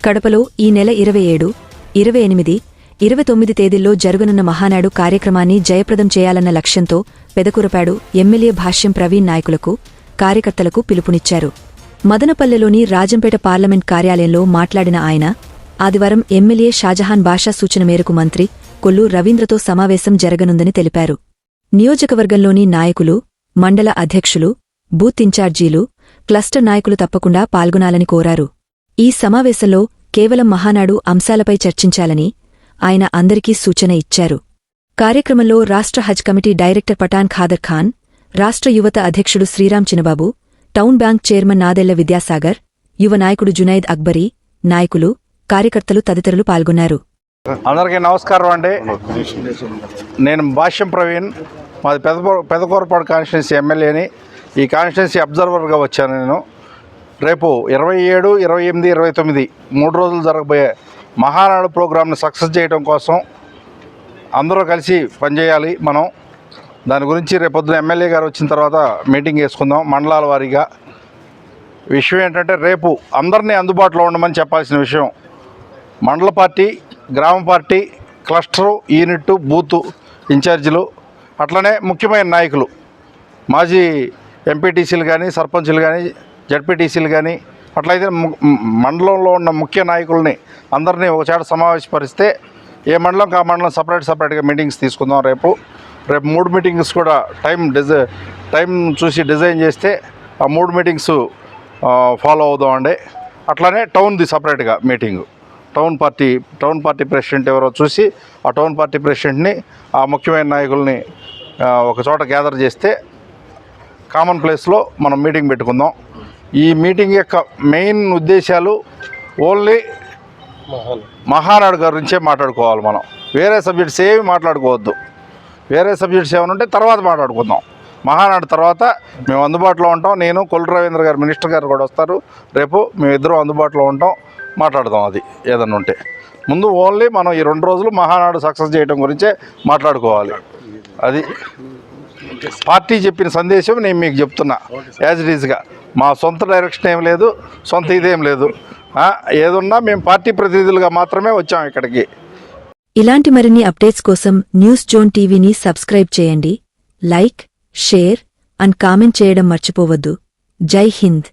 కడపలో ఈ నెల 27, 28, 29 తేదీల్లో జరగనున్న మహానాడు కార్యక్రమాన్ని జయప్రదం చేయాలన్న లక్ష్యంతో పెదకూరపాడు ఎమ్మెల్యే భాష్యం ప్రవీణ్ నాయకులకు, కార్యకర్తలకు పిలుపునిచ్చారు. మదనపల్లెలోని రాజంపేట పార్లమెంట్ కార్యాలయంలో మాట్లాడిన ఆయన, ఆదివారం ఎమ్మెల్యే షాజహాన్ బాషా సూచన మేరకు మంత్రి కొల్లు రవీంద్రతో సమావేశం జరగనుందని తెలిపారు. నియోజకవర్గంలోని నాయకులు, మండల అధ్యక్షులు, బూత్ ఇన్ఛార్జీలు, క్లస్టర్ నాయకులు తప్పకుండా పాల్గొనాలని కోరారు. ఈ సమావేశంలో కేవలం మహానాడు అంశాలపై చర్చించాలని ఆయన అందరికీ సూచన ఇచ్చారు. కార్యక్రమంలో రాష్ట్ర హజ్ కమిటీ డైరెక్టర్ పఠాన్ ఖాదర్ ఖాన్, రాష్ట్ర యువత అధ్యక్షుడు Sriram Chinababu, town bank chairman Nadella Vidyasagar, యువ నాయకుడు జునైద్ అక్బరీ, నాయకులు, కార్యకర్తలు తదితరులు పాల్గొన్నారు. అందరికీ నమస్కారం అండి. నేను భాష్యం ప్రవీణ్, మాది పెదకూరపాడు కాన్స్టిట్యున్సీ ఎమ్మెల్యేని. ఈ కాన్స్టిట్యున్సీ అబ్జర్వర్గా వచ్చాను నేను. రేపు 27, 28, 29 3 రోజులు జరగబోయే మహానాడు ప్రోగ్రామ్ని సక్సెస్ చేయడం కోసం అందరూ కలిసి పనిచేయాలి. మనం దాని గురించి రేపొద్దున ఎమ్మెల్యే గారు వచ్చిన తర్వాత మీటింగ్ వేసుకుందాం మండలాల వారీగా. విషయం ఏంటంటే, రేపు అందరినీ అందుబాటులో ఉండమని చెప్పాల్సిన విషయం. మండల పార్టీ, గ్రామ పార్టీ, క్లస్టరు, యూనిట్, బూతు ఇన్ఛార్జీలు, అట్లనే ముఖ్యమైన నాయకులు, మాజీ ఎంపీటీసీలు కానీ, సర్పంచులు కానీ, జడ్పీటీసీలు కానీ, అట్లయితే మండలంలో ఉన్న ముఖ్య నాయకుల్ని అందరినీ ఒకచాట సమావేశపరిస్తే ఏ మండలం ఆ మండలం సపరేట్గా మీటింగ్స్ తీసుకుందాం. రేపు 3 మీటింగ్స్ కూడా టైం చూసి డిజైన్ చేస్తే ఆ 3 మీటింగ్స్ ఫాలో అవుదాం అండి. అట్లనే టౌన్ది సపరేట్గా మీటింగు, టౌన్ పార్టీ ప్రెసిడెంట్ ఎవరో చూసి ఆ టౌన్ పార్టీ ప్రెసిడెంట్ని, ఆ ముఖ్యమైన నాయకుల్ని ఒక చోట గ్యాదర్ చేస్తే కామన్ ప్లేస్లో మనం మీటింగ్ పెట్టుకుందాం. ఈ మీటింగ్ యొక్క మెయిన్ ఉద్దేశాలు ఓన్లీ మహానాడు గురించే మాట్లాడుకోవాలి. మనం వేరే సబ్జెక్ట్స్ ఏమి మాట్లాడుకోవద్దు. వేరే సబ్జెక్ట్స్ ఏమైనా ఉంటే తర్వాత మాట్లాడుకుందాం. మహానాడు తర్వాత మేము అందుబాటులో ఉంటాం. నేను, కొల్లు రవీంద్ర గారు, మినిస్టర్ గారు కూడా వస్తారు రేపు. మేమిద్దరం అందుబాటులో ఉంటాం, మాట్లాడదాం. అది ఏదన్నా ఉంటే ముందు ఓన్లీ మనం ఈ 2 రోజులు మహానాడు సక్సెస్ చేయడం గురించే మాట్లాడుకోవాలి. అది పార్టీ చెప్పిన సందేశం నేను మీకు చెప్తున్నా. యాజ్ ఇట్ ఈజ్గా మా సొంత డైరెక్షన్ ఏం లేదు, సొంత ఇదేం లేదు. ఏదున్నా మేము పార్టీ ప్రతినిధులుగా మాత్రమే వచ్చాం ఇక్కడికి. ఇలాంటి మరిన్ని అప్డేట్స్ కోసం న్యూస్ జోన్ టీవీని సబ్స్క్రైబ్ చేయండి. లైక్, షేర్ అండ్ కామెంట్ చేయడం మర్చిపోవద్దు. జై హింద్.